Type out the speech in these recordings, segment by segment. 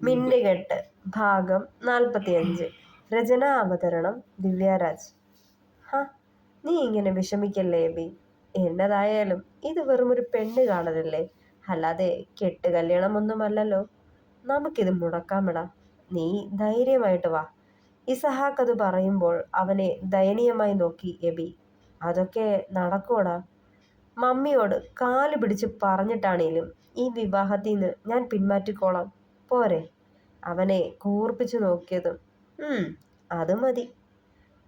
മിന്നുകെട്ട് ഭാഗം 45. രചന അവതരണം ദിവ്യരാജ്. ഹ, നീ ഇങ്ങനെ വിഷമിക്കല്ലേ എബി. എന്നതായാലും ഇത് വെറുമൊരു പെണ്ണ് കാണലല്ലേ, അല്ലാതെ കെട്ട് കല്യാണമൊന്നുമല്ലല്ലോ. നമുക്കിത് മുടക്കാമിടാ. നീ ധൈര്യമായിട്ട് വാ. ഇസഹാക്ക് അത് പറയുമ്പോൾ അവനെ ദയനീയമായി നോക്കി എബി. അതൊക്കെ നടക്കൂടാ. മമ്മിയോട് കാല് പിടിച്ച് പറഞ്ഞിട്ടാണേലും ഈ വിവാഹത്തിൽ നിന്ന് ഞാൻ പിന്മാറ്റിക്കോളാം, പോരെ? അവനെ കൂർപ്പിച്ചു നോക്കിയതും അത് മതി.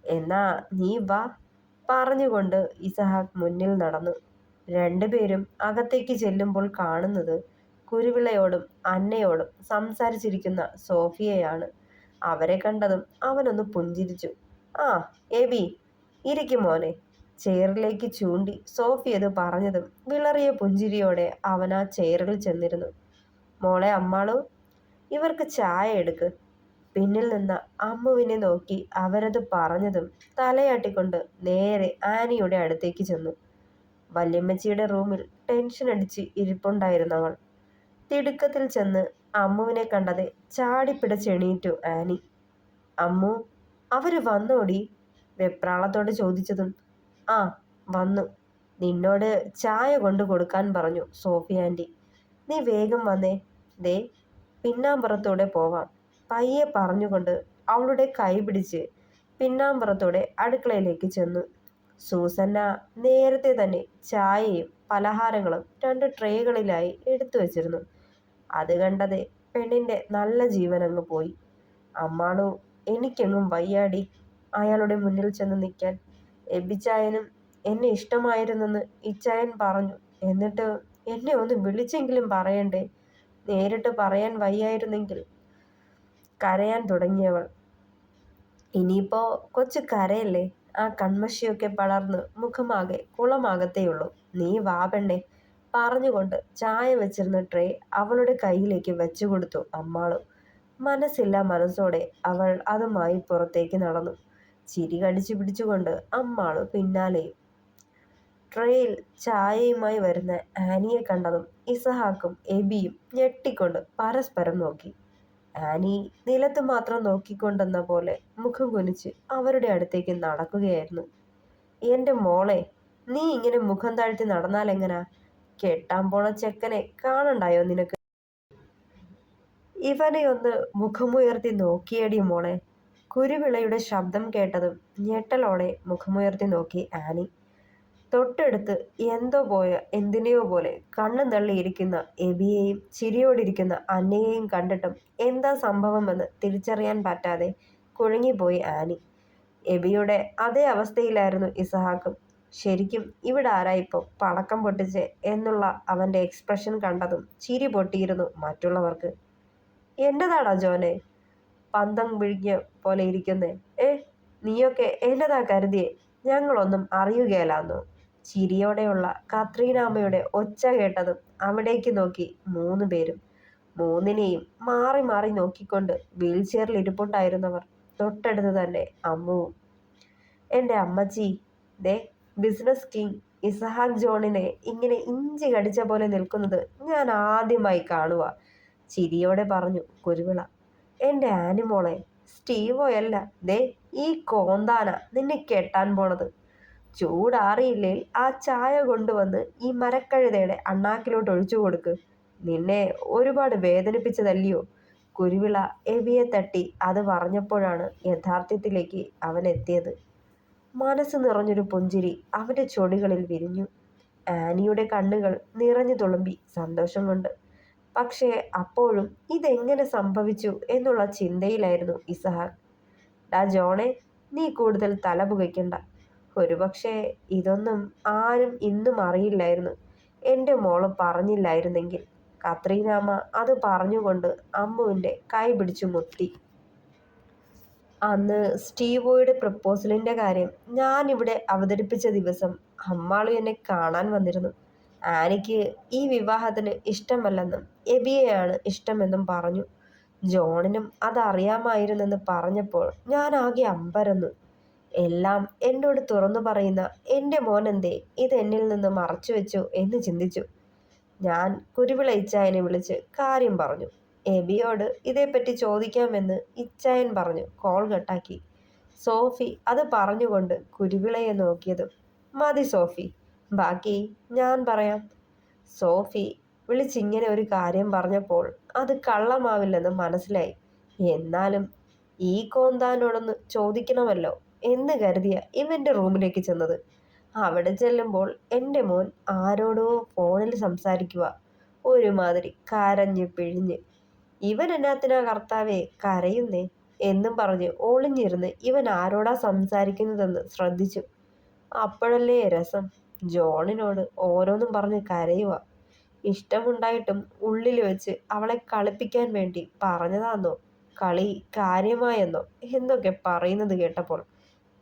എന്നാ നീ വാ, പറഞ്ഞുകൊണ്ട് ഇസഹാക്ക് മുന്നിൽ നടന്നു. രണ്ടുപേരും അകത്തേക്ക് ചെല്ലുമ്പോൾ കാണുന്നത് കുരുവിളയോടും അന്നയോടും സംസാരിച്ചിരിക്കുന്ന സോഫിയയാണ്. അവരെ കണ്ടതും അവനൊന്ന് പുഞ്ചിരിച്ചു. ആ എബി, ഇരിക്കും മോനെ. ചെയറിലേക്ക് ചൂണ്ടി സോഫി അത് പറഞ്ഞതും വിളറിയ പുഞ്ചിരിയോടെ അവൻ ആ ചെയറിൽ ചെന്നിരുന്നു. മോളെ അമ്മാളു, ഇവർക്ക് ചായ എടുക്ക്. പിന്നിൽ നിന്ന് അമ്മുവിനെ നോക്കി അവരത് പറഞ്ഞതും തലയാട്ടിക്കൊണ്ട് നേരെ ആനിയുടെ അടുത്തേക്ക് ചെന്നു. വല്യമ്മച്ചിയുടെ റൂമിൽ ടെൻഷൻ അടിച്ച് ഇരിപ്പുണ്ടായിരുന്നവൾ തിടുക്കത്തിൽ ചെന്ന് അമ്മുവിനെ കണ്ടതെ ചാടിപ്പിടച്ചെണീറ്റു ആനി. അമ്മു, അവര് വന്നോടി? വെപ്രാളത്തോടെ ചോദിച്ചതും ആ വന്നു. നിന്നോട് ചായ കൊണ്ടു കൊടുക്കാൻ പറഞ്ഞു സോഫി ആൻറ്റി. നീ വേഗം വന്നേ, ദേ പിന്നാമ്പുറത്തൂടെ പോവാം, പയ്യെ പറഞ്ഞുകൊണ്ട് അവളുടെ കൈ പിടിച്ച് പിന്നാമ്പുറത്തൂടെ അടുക്കളയിലേക്ക് ചെന്നു. സൂസന്ന നേരത്തെ തന്നെ ചായയും പലഹാരങ്ങളും 2 ട്രേകളിലായി എടുത്തു വച്ചിരുന്നു. അത് കണ്ടതേ പെണ്ണിൻ്റെ നല്ല ജീവനങ്ങ് പോയി. അമ്മാളു, എനിക്കെങ്ങും വയ്യാടി അയാളുടെ മുന്നിൽ ചെന്ന് നിൽക്കാൻ. എബിച്ചായനും എന്നെ ഇഷ്ടമായിരുന്നെന്ന് ഇച്ചായൻ പറഞ്ഞു. എന്നിട്ട് എന്നെ ഒന്ന് വിളിച്ചെങ്കിലും പറയണ്ടേ? നേരിട്ട് പറയാൻ വയ്യായിരുന്നെങ്കിൽ. കരയാൻ തുടങ്ങിയവൾ. ഇനിയിപ്പോ കൊച്ചു കരയല്ലേ, ആ കൺമഷിയൊക്കെ പടർന്ന് മുഖമാകെ കുളമാകത്തേയുള്ളൂ. നീ വാ പെണ്ണെ, പറഞ്ഞുകൊണ്ട് ചായ വെച്ചിരുന്ന ട്രേ അവളുടെ കയ്യിലേക്ക് വെച്ചുകൊടുത്തു അമ്മാളു. മനസ്സില്ലാ മനസ്സോടെ അവൾ അതുമായി പുറത്തേക്ക് നടന്നു. ചിരി കടിച്ചു പിടിച്ചുകൊണ്ട് അമ്മാളു പിന്നാലെയും. ട്രേയിൽ ചായയുമായി വരുന്ന ആനിയെ കണ്ടതും ഇസഹാക്കും എബിയും ഞെട്ടിക്കൊണ്ട് പരസ്പരം നോക്കി. ആനി നിലത്ത് മാത്രം നോക്കിക്കൊണ്ടെന്ന പോലെ മുഖം കുനിച്ച് അവരുടെ അടുത്തേക്ക് നടക്കുകയായിരുന്നു. എൻ്റെ മോളെ, നീ ഇങ്ങനെ മുഖം താഴ്ത്തി നടന്നാലെങ്ങനാ? കെട്ടാൻ പോണ ചെക്കനെ കാണണ്ടായോ നിനക്ക്? ഇവനെ ഒന്ന് മുഖമുയർത്തി നോക്കിയടി മോളെ. കുരുവിളയുടെ ശബ്ദം കേട്ടതും ഞെട്ടലോടെ മുഖമുയർത്തി നോക്കി ആനി. തൊട്ടടുത്ത് എന്തിനെയോ പോലെ കണ്ണും തള്ളിയിരിക്കുന്ന എബിയെയും ചിരിയോടിരിക്കുന്ന അന്നയെയും കണ്ടിട്ടും എന്താ സംഭവമെന്ന് തിരിച്ചറിയാൻ പറ്റാതെ കുഴങ്ങിപ്പോയി ആനി. എബിയുടെ അതേ അവസ്ഥയിലായിരുന്നു ഇസഹാക്കും. ശരിക്കും ഇവിടെ ആരാ ഇപ്പോൾ പടക്കം പൊട്ടിച്ച് എന്നുള്ള അവൻ്റെ എക്സ്പ്രഷൻ കണ്ടതും ചിരി പൊട്ടിയിരുന്നു മറ്റുള്ളവർക്ക്. എന്നതാടാ ജോനെ പന്തം പിഴിഞ്ഞ പോലെ ഇരിക്കുന്നേ? നീയൊക്കെ എന്നതാ കരുതിയേ? ഞങ്ങളൊന്നും അറിയുകയില്ലാന്നോ? ചിരിയോടെയുള്ള കത്രീനാമ്മയുടെ ഒച്ച കേട്ടതും അവിടേക്ക് നോക്കി 3 പേരും. മൂന്നിനെയും മാറി മാറി നോക്കിക്കൊണ്ട് വീൽചെയറിൽ ഇരിപ്പുണ്ടായിരുന്നവർ തൊട്ടടുത്ത് തന്നെ അമ്മുവും. എൻ്റെ അമ്മച്ചി, ദേ ബിസിനസ് കിങ് ഇസഹാക്ക് ജോണിനെ ഇങ്ങനെ ഇഞ്ചി കടിച്ച പോലെ നിൽക്കുന്നത് ഞാൻ ആദ്യമായി കാണുക, ചിരിയോടെ പറഞ്ഞു കുരുവിള. എൻ്റെ ആനിമോളെ, സ്റ്റീവോയല്ല, ദേ ഈ കോന്താന നിന്നെ കെട്ടാൻ പോണത്. ചൂടാറിയില്ലേൽ ആ ചായ കൊണ്ടുവന്ന് ഈ മരക്കഴുതയുടെ അണ്ണാക്കിലോട്ട് ഒഴിച്ചു കൊടുക്ക്. നിന്നെ ഒരുപാട് വേദനിപ്പിച്ചതല്ലയോ? കുരുവിള എബിയെ തട്ടി അത് പറഞ്ഞപ്പോഴാണ് യഥാർത്ഥത്തിലേക്ക് അവൻ എത്തിയത്. മനസ്സ് നിറഞ്ഞൊരു പുഞ്ചിരി അവൻ്റെ ചൊടികളിൽ വിരിഞ്ഞു. ആനിയുടെ കണ്ണുകൾ നിറഞ്ഞു തുളുമ്പി സന്തോഷം കൊണ്ട്. പക്ഷേ അപ്പോഴും ഇതെങ്ങനെ സംഭവിച്ചു എന്നുള്ള ചിന്തയിലായിരുന്നു ഇസഹാക്ക്. ഡാ ജോണെ, നീ കൂടുതൽ തല പുകയ്ക്കണ്ട. ഒരുപക്ഷെ ഇതൊന്നും ആരും ഇന്നും അറിയില്ലായിരുന്നു, എൻ്റെ മോള് പറഞ്ഞില്ലായിരുന്നെങ്കിൽ. കത്രീനാമ്മ അത് പറഞ്ഞുകൊണ്ട് അമ്മുവിൻ്റെ കൈ പിടിച്ചു മുത്തി. അന്ന് സ്റ്റീവോയുടെ പ്രപ്പോസലിൻ്റെ കാര്യം ഞാനിവിടെ അവതരിപ്പിച്ച ദിവസം അമ്മാളു എന്നെ കാണാൻ വന്നിരുന്നു. ആനിക്ക് ഈ വിവാഹത്തിന് ഇഷ്ടമല്ലെന്നും എബിയെയാണ് ഇഷ്ടമെന്നും പറഞ്ഞു. ജോണിനും അതറിയാമായിരുന്നെന്ന് പറഞ്ഞപ്പോൾ ഞാൻ ആകെ അമ്പരന്നു. എല്ലാം എന്നോട് തുറന്നു പറയുന്ന എൻ്റെ മോനെന്തേ ഇതെന്നിൽ നിന്ന് മറച്ചു വെച്ചു എന്ന് ചിന്തിച്ചു. ഞാൻ കുരുവിള ഇച്ചായനെ വിളിച്ച് കാര്യം പറഞ്ഞു. എബിയോട് ഇതേപ്പറ്റി ചോദിക്കാമെന്ന് ഇച്ചായൻ പറഞ്ഞു കോൾ കട്ടാക്കി. സോഫി അത് പറഞ്ഞുകൊണ്ട് കുരുവിളയെ നോക്കിയതും മതി സോഫി, ബാക്കി ഞാൻ പറയാം. സോഫി വിളിച്ചിങ്ങനെ ഒരു കാര്യം പറഞ്ഞപ്പോൾ അത് കള്ളമാവില്ലെന്ന് മനസ്സിലായി. എന്നാലും ഈ കോന്താനോടൊന്ന് ചോദിക്കണമല്ലോ എന്ന് കരുതിയ ഇവന്റെ റൂമിലേക്ക് ചെന്നത്. അവിടെ ചെല്ലുമ്പോൾ എൻ്റെ മോൻ ആരോടോ ഫോണിൽ സംസാരിക്കുക, ഒരുമാതിരി കരഞ്ഞ് പിഴിഞ്ഞ്. ഇവൻ എന്നാത്തിനാ കർത്താവേ കരയുന്നേ എന്നും പറഞ്ഞ് ഒളിഞ്ഞിരുന്ന് ഇവൻ ആരോടാ സംസാരിക്കുന്നതെന്ന് ശ്രദ്ധിച്ചു. അപ്പോഴല്ലേ രസം, ജോണിനോട് ഓരോന്നും പറഞ്ഞ് കരയുക. ഇഷ്ടമുണ്ടായിട്ടും ഉള്ളിൽ വെച്ച് അവളെ കളിപ്പിക്കാൻ വേണ്ടി പറഞ്ഞതാന്നോ, കളി കാര്യമായെന്നോ എന്നൊക്കെ പറയുന്നത് കേട്ടപ്പോൾ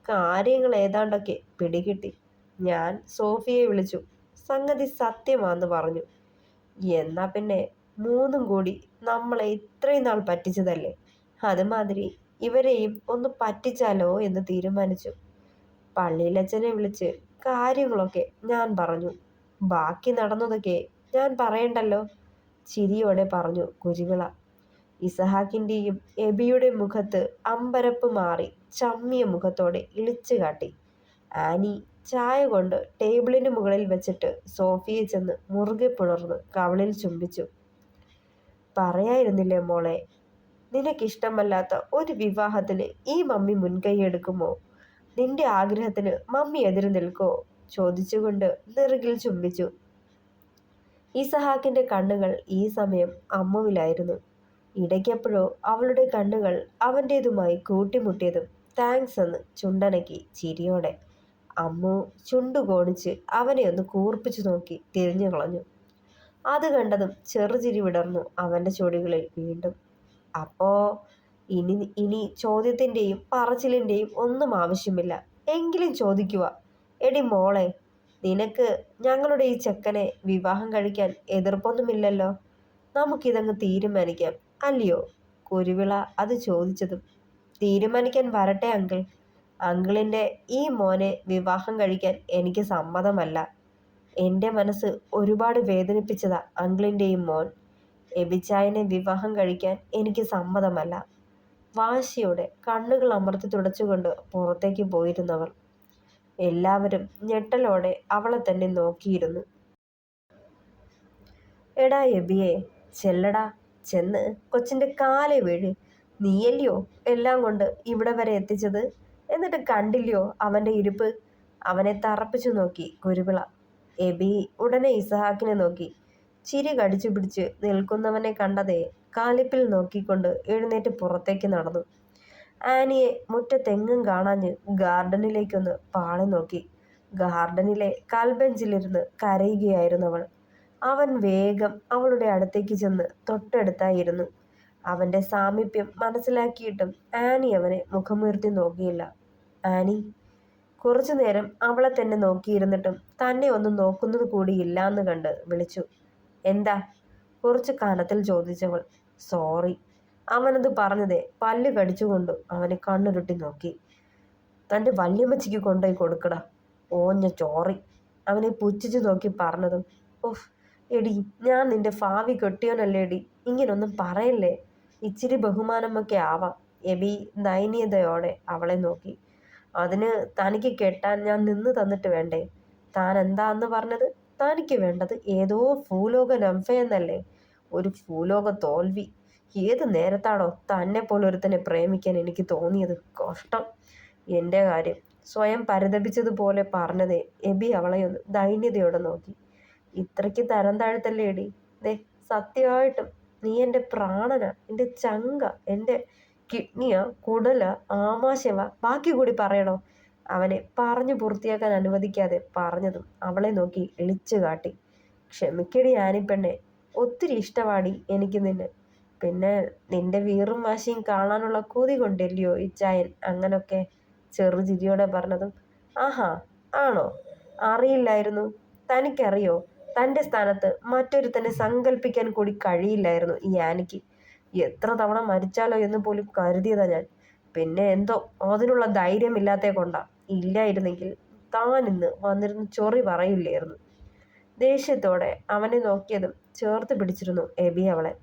കാര്യങ്ങൾ ഏതാണ്ടൊക്കെ പിടികിട്ടി. ഞാൻ സോഫിയെ വിളിച്ചു, സംഗതി സത്യമാന്ന് പറഞ്ഞു. എന്നാ പിന്നെ മൂന്നും കൂടി നമ്മളെ ഇത്രയും നാൾ പറ്റിച്ചതല്ലേ, അതുമാതിരി ഇവരെയും ഒന്ന് പറ്റിച്ചാലോ എന്ന് തീരുമാനിച്ചു. പള്ളിയിലച്ഛനെ വിളിച്ച് കാര്യങ്ങളൊക്കെ ഞാൻ പറഞ്ഞു. ബാക്കി നടന്നതൊക്കെ ഞാൻ പറയണ്ടല്ലോ, ചിരിയോടെ പറഞ്ഞു കുരുവിള. ഇസഹാക്കിൻ്റെയും എബിയുടെ മുഖത്ത് അമ്പരപ്പ് മാറി ചമ്മിയ മുഖത്തോടെ ഇളിച്ചു കാട്ടി. ആനി ചായ കൊണ്ട് ടേബിളിന് മുകളിൽ വെച്ചിട്ട് സോഫിയെ ചെന്ന് മുറുകെ പുണർന്ന് കവിളിൽ ചുംബിച്ചു. പറയായിരുന്നില്ലേ മോളെ, നിനക്കിഷ്ടമല്ലാത്ത ഒരു വിവാഹത്തിന് ഈ മമ്മി മുൻകൈയെടുക്കുമോ? നിന്റെ ആഗ്രഹത്തിന് മമ്മി എതിര് നിൽക്കോ? ചോദിച്ചുകൊണ്ട് നെറുകിൽ ചുംബിച്ചു. ഇസഹാക്കിന്റെ കണ്ണുകൾ ഈ സമയം അമ്മുവിലായിരുന്നു. ഇടയ്ക്കെപ്പോഴോ അവളുടെ കണ്ണുകൾ അവൻ്റേതുമായി കൂട്ടിമുട്ടിയതും താങ്ക്സ് എന്ന് ചുണ്ടനക്കി ചിരിയോടെ. അമ്മു ചുണ്ടുകോണിച്ച് അവനെ ഒന്ന് കൂർപ്പിച്ചു നോക്കി തിരിഞ്ഞു കളഞ്ഞു. അത് കണ്ടതും ചെറുചിരി വിടർന്നു അവൻ്റെ ചുവടുകളിൽ വീണ്ടും. അപ്പോ ഇനി ഇനി ചോദ്യത്തിൻ്റെയും പറച്ചിലിൻ്റെയും ഒന്നും ആവശ്യമില്ല, എങ്കിലും ചോദിക്കുക. എടി മോളെ, നിനക്ക് ഞങ്ങളുടെ ഈ ചെക്കനെ വിവാഹം കഴിക്കാൻ എതിർപ്പൊന്നുമില്ലല്ലോ? നമുക്കിതങ്ങ് തീരുമാനിക്കാം അല്ലയോ? കുരുവിള അത് ചോദിച്ചതും തീരുമാനിക്കാൻ വരട്ടെ അങ്കിൾ. അങ്കിളിൻ്റെ ഈ മോനെ വിവാഹം കഴിക്കാൻ എനിക്ക് സമ്മതമല്ല. എൻ്റെ മനസ്സ് ഒരുപാട് വേദനിപ്പിച്ചതാ അങ്കിളിൻ്റെയും മോൻ. എബിച്ചായനെ വിവാഹം കഴിക്കാൻ എനിക്ക് സമ്മതമല്ല. വാശിയോടെ കണ്ണുകൾ അമർത്തി തുടച്ചുകൊണ്ട് പുറത്തേക്ക് പോയിരുന്നവർ. എല്ലാവരും ഞെട്ടലോടെ അവളെ തന്നെ നോക്കിയിരുന്നു. എടാ എബിയെ, ചെല്ലടാ, ചെന്ന് കൊച്ചിൻ്റെ കാലെ വീഴ്. നീയല്ലയോ എല്ലാം കൊണ്ട് ഇവിടെ വരെ എത്തിച്ചത്, എന്നിട്ട് കണ്ടില്ലയോ അവൻ്റെ ഇരിപ്പ്? അവനെ തറപ്പിച്ചു നോക്കി കുരുവിള. എബി ഉടനെ ഇസഹാക്കിനെ നോക്കി. ചിരി കടിച്ചു പിടിച്ച് നിൽക്കുന്നവനെ കണ്ടതേ കാലിപ്പിൽ നോക്കിക്കൊണ്ട് എഴുന്നേറ്റ് പുറത്തേക്ക് നടന്നു. ആനിയെ മുറ്റത്തെങ്ങും കാണാഞ്ഞ് ഗാർഡനിലേക്കൊന്ന് പാളി നോക്കി. ഗാർഡനിലെ കൽബെഞ്ചിലിരുന്ന് കരയുകയായിരുന്നവൾ. അവൻ വേഗം അവളുടെ അടുത്തേക്ക് ചെന്ന് തൊട്ടടുത്തായിരുന്നു. അവൻ്റെ സാമീപ്യം മനസ്സിലാക്കിയിട്ടും ആനി അവനെ മുഖമുയർത്തി നോക്കിയില്ല. ആനി കുറച്ചു നേരം അവളെ തന്നെ നോക്കിയിരുന്നിട്ടും തന്നെ ഒന്നും നോക്കുന്നത് കൂടിയില്ലാന്ന് കണ്ട് വിളിച്ചു. എന്താ? കുറച്ച് കനത്തിൽ ചോദിച്ചവൾ. സോറി. അവനത് പറഞ്ഞതേ പല്ല് കടിച്ചുകൊണ്ട് അവനെ കണ്ണുരുട്ടി നോക്കി. തൻ്റെ വല്യമ്മച്ചിക്ക് കൊണ്ടുപോയി കൊടുക്കടാ, ഓഞ്ഞ ചോറി. അവനെ പുച്ഛിച്ചു നോക്കി പറഞ്ഞതും ഓഹ് എടി, ഞാൻ നിന്റെ ഭാവി കെട്ടിയോനല്ലേടി, ഇങ്ങനൊന്നും പറയല്ലേ. ഇച്ചിരി ബഹുമാനമൊക്കെ ആവാം. എബി ദയനീയതയോടെ അവളെ നോക്കി. അതിന് തനിക്ക് കെട്ടാൻ ഞാൻ നിന്ന് തന്നിട്ട് വേണ്ടേ? താൻ എന്താ അന്ന് പറഞ്ഞത്? തനിക്ക് വേണ്ടത് ഏതോ ഭൂലോക നംഫയെന്നല്ലേ? ഒരു ഭൂലോക തോൽവി. ഏത് നേരത്താണോ തന്നെ പോലൊരുത്തനെ പ്രേമിക്കാൻ എനിക്ക് തോന്നിയത്? കഷ്ടം. എൻ്റെ കാര്യം സ്വയം പരിതപിച്ചതുപോലെ പറഞ്ഞതേ എബി അവളെയൊന്ന് ദൈന്യതയോടെ നോക്കി. ഇത്രയ്ക്ക് തരം താഴ്ത്തല്ലേ എടി? ദേ, സത്യമായിട്ടും നീ എൻ്റെ പ്രാണനാ, എൻ്റെ ചങ്ക, എൻ്റെ കിഡ്നിയാ, കുടല, ആമാശയവ, ബാക്കി കൂടി പറയണോ? അവനെ പറഞ്ഞു പൂർത്തിയാക്കാൻ അനുവദിക്കാതെ പറഞ്ഞതും അവളെ നോക്കി ഇളിച്ചു കാട്ടി. ക്ഷമിക്കടി ആനിപ്പെണ്ണെ, ഒത്തിരി ഇഷ്ടവാടി എനിക്ക് നിന്നെ. പിന്നെ നിന്റെ വീറും വാശിയും കാണാനുള്ള കൊതി കൊണ്ടല്ലയോ ഇച്ചായൻ അങ്ങനൊക്കെ. ചെറുചിരിയോടെ പറഞ്ഞതും ആഹാ, ആണോ? അറിയില്ലായിരുന്നു. തനിക്കറിയോ, തൻ്റെ സ്ഥാനത്ത് മറ്റൊരുത്തനെ സങ്കല്പിക്കാൻ കൂടി കഴിയില്ലായിരുന്നു ഈ ആനിക്ക്. എത്ര തവണ മരിച്ചാലോ എന്ന് പോലും കരുതിയതാ ഞാൻ. പിന്നെ എന്തോ അതിനുള്ള ധൈര്യമില്ലാത്തേ കൊണ്ടാ. ഇല്ലായിരുന്നെങ്കിൽ താൻ ഇന്ന് വന്നിരുന്ന് ചൊറി പറയില്ലായിരുന്നു. ദേഷ്യത്തോടെ അവനെ നോക്കിയതും ചേർത്ത് പിടിച്ചിരുന്നു എബി അവളെ.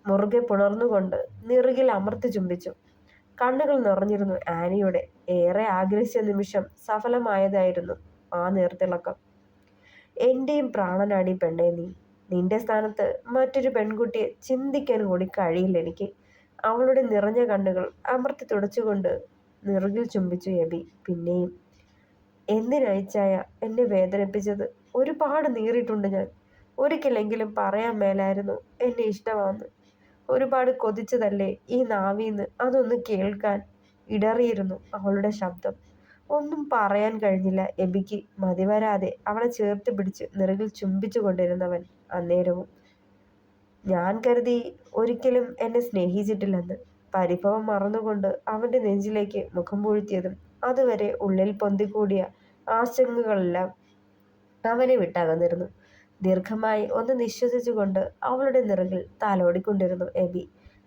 മുറുകെ പുണർന്നുകൊണ്ട് നെറുകിൽ അമർത്തി ചുംബിച്ചു. കണ്ണുകൾ നിറഞ്ഞിരുന്നു ആനിയുടെ. ഏറെ ആഗ്രഹിച്ച നിമിഷം സഫലമായതായിരുന്നു ആ നേർത്തിളക്കം. എന്റെയും പ്രാണനാടി പെണ്ണേ നീ. നിന്റെ സ്ഥാനത്ത് മറ്റൊരു പെൺകുട്ടിയെ ചിന്തിക്കാൻ കൂടി കഴിയില്ല എനിക്ക്. അവളുടെ നിറഞ്ഞ കണ്ണുകൾ അമർത്തി തുടച്ചുകൊണ്ട് നെറുകിൽ ചുംബിച്ചു എബി. പിന്നെയും എന്തിനയച്ചായ എന്നെ വേദനിപ്പിച്ചത്? ഒരുപാട് നീറിയിട്ടുണ്ട് ഞാൻ. ഒരിക്കലെങ്കിലും പറയാൻ മേലായിരുന്നു എന്നെ ഇഷ്ടമാണെന്ന്. ഒരുപാട് കൊതിച്ചതല്ലേ ഈ നാവീന്ന് അതൊന്ന് കേൾക്കാൻ. ഇടറിയിരുന്നു അവളുടെ ശബ്ദം. ഒന്നും പറയാൻ കഴിഞ്ഞില്ല എബിക്ക്. മതിവരാതെ അവളെ ചേർത്ത് പിടിച്ച് നെറുകിൽ ചുംബിച്ചു കൊണ്ടിരുന്നവൻ അന്നേരവും. ഞാൻ കരുതി ഒരിക്കലും എന്നെ സ്നേഹിച്ചിട്ടില്ലെന്ന്. പരിഭവം മറന്നുകൊണ്ട് അവന്റെ നെഞ്ചിലേക്ക് മുഖം പൂഴ്ത്തിയതും അതുവരെ ഉള്ളിൽ പൊന്തിക്കൂടിയ ആശങ്കകളെല്ലാം അവനെ വിട്ടകന്നിരുന്നു. ദീർഘമായി ഒന്ന് നിശ്വസിച്ചുകൊണ്ട് അവളുടെ നിറകിൽ തലോടിക്കൊണ്ടിരുന്നു എബി.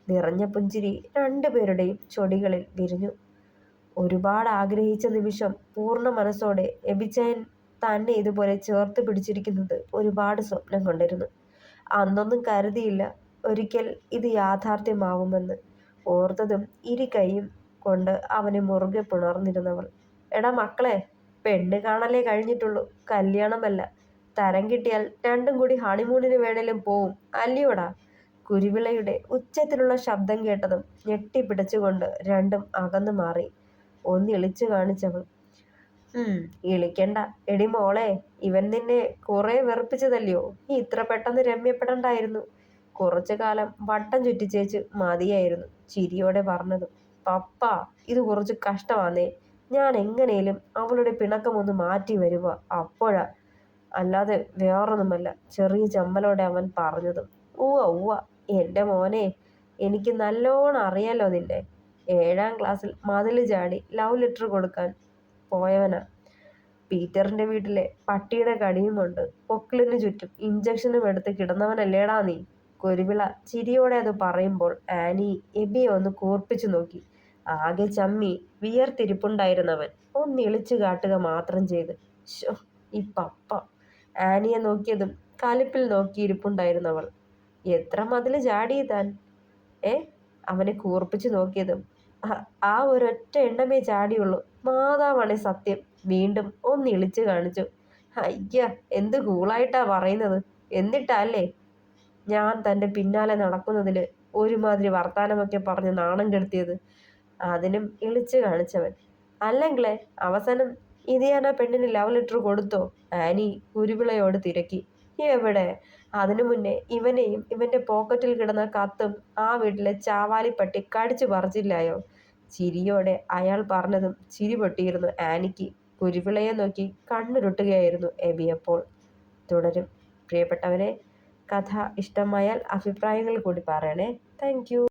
നിറഞ്ഞ പുഞ്ചിരി രണ്ടുപേരുടെയും ചൊടികളിൽ വിരിഞ്ഞു. ഒരുപാട് ആഗ്രഹിച്ച നിമിഷം പൂർണ്ണ മനസ്സോടെ എബിച്ചായൻ തന്നെ ഇതുപോലെ ചേർത്ത് പിടിച്ചിരിക്കുന്നത് ഒരുപാട് സ്വപ്നം കൊണ്ടിരുന്നു. അന്നൊന്നും കരുതിയില്ല ഒരിക്കൽ ഇത് യാഥാർത്ഥ്യമാവുമെന്ന്. ഓർത്തതും ഇരു കൈയും കൊണ്ട് അവനെ മുറുകെ പുണർന്നിരുന്നവൾ. എടാ മക്കളെ, പെണ്ണ് കാണലേ കഴിഞ്ഞിട്ടുള്ളൂ, കല്യാണമല്ല. തരം കിട്ടിയാൽ രണ്ടും കൂടി ഹണിമൂണിന് വേണേലും പോവും അല്ലയോടാ? കുരുവിളയുടെ ഉച്ചത്തിലുള്ള ശബ്ദം കേട്ടതും ഞെട്ടിപ്പിടിച്ചുകൊണ്ട് രണ്ടും അകന്നു മാറി. ഒന്നിളിച്ചു കാണിച്ചവൾ. ഇളിക്കണ്ട എടി മോളെ, ഇവൻ നിന്നെ കുറെ വെറുപ്പിച്ചതല്ലയോ? നീ ഇത്ര പെട്ടെന്ന് രമ്യപ്പെടണ്ടായിരുന്നു. കുറച്ചു കാലം വട്ടം ചുറ്റിച്ചേച്ച് മതിയായിരുന്നു. ചിരിയോടെ പറഞ്ഞതും. പപ്പ, ഇത് കുറച്ച് കഷ്ടമാന്നേ. ഞാൻ എങ്ങനെയും അവളുടെ പിണക്കമൊന്ന് മാറ്റി വരുക അപ്പോഴാ, അല്ലാതെ വേറൊന്നുമല്ല. ചെറിയ ചമ്മലോടെ അവൻ പറഞ്ഞതും. ഉവ്വ ഉവ്വ എൻ്റെ മോനെ, എനിക്ക് നല്ലോണം അറിയാലോ നിന്നെ. 7ാം ക്ലാസ്സിൽ മതിൽ ചാടി ലവ് ലെറ്റർ കൊടുക്കാൻ പോയവനാ. പീറ്ററിന്റെ വീട്ടിലെ പട്ടിയുടെ കടിയും കൊണ്ട് പൊക്കിളിന് ചുറ്റും ഇഞ്ചക്ഷനും എടുത്ത് കിടന്നവനല്ലേടാ നീ. കുരുവിള ചിരിയോടെ അത് പറയുമ്പോൾ ആനി എബിയെ ഒന്ന് കൂർപ്പിച്ചു നോക്കി. ആകെ ചമ്മി വിയർത്തിരിപ്പുണ്ടായിരുന്നവൻ ഒന്നിളിച്ചു കാട്ടുക മാത്രം ചെയ്ത്. ശോ, ഈ പപ്പ. ആനിയെ നോക്കിയതും കലിപ്പിൽ നോക്കിയിരിപ്പുണ്ടായിരുന്നവൾ. എത്ര മതില് ചാടി താൻ? അവനെ കൂർപ്പിച്ചു നോക്കിയതും. ആ ഒരൊറ്റ എണ്ണമേ ചാടിയുള്ളൂ. മാതാവാണേ സത്യം. വീണ്ടും ഒന്നിളിച്ചു കാണിച്ചു. അയ്യ, എന്ത് കൂളായിട്ടാ പറയുന്നത്. എന്നിട്ടല്ലേ ഞാൻ തൻ്റെ പിന്നാലെ നടക്കുന്നതിൽ ഒരുമാതിരി വർത്താനമൊക്കെ പറഞ്ഞ് നാണം കെടുത്തിയത്. അതിനും ഇളിച്ചു കാണിച്ചവൻ. അല്ലെങ്കിലേ അവസാനം ഇത് ഞാൻ ആ പെണ്ണിന് ലവ് ലെറ്റർ കൊടുത്തോ? ആനി കുരുവിളയോട് തിരക്കി. എവിടെ? അതിനു മുന്നേ ഇവനെയും ഇവന്റെ പോക്കറ്റിൽ കിടന്ന കത്തും ആ വീട്ടിലെ ചാവാലിപ്പട്ടി കടിച്ചു പറിച്ചില്ലായോ? ചിരിയോടെ അയാൾ പറഞ്ഞതും ചിരി പൊട്ടിയിരുന്നു ആനിക്ക്. കുരുവിളയെ നോക്കി കണ്ണുരുട്ടുകയായിരുന്നു എബി അപ്പോൾ. തുടരും. പ്രിയപ്പെട്ടവരെ, കഥ ഇഷ്ടമായാൽ അഭിപ്രായങ്ങൾ കൂടി പറയണേ. Thank you.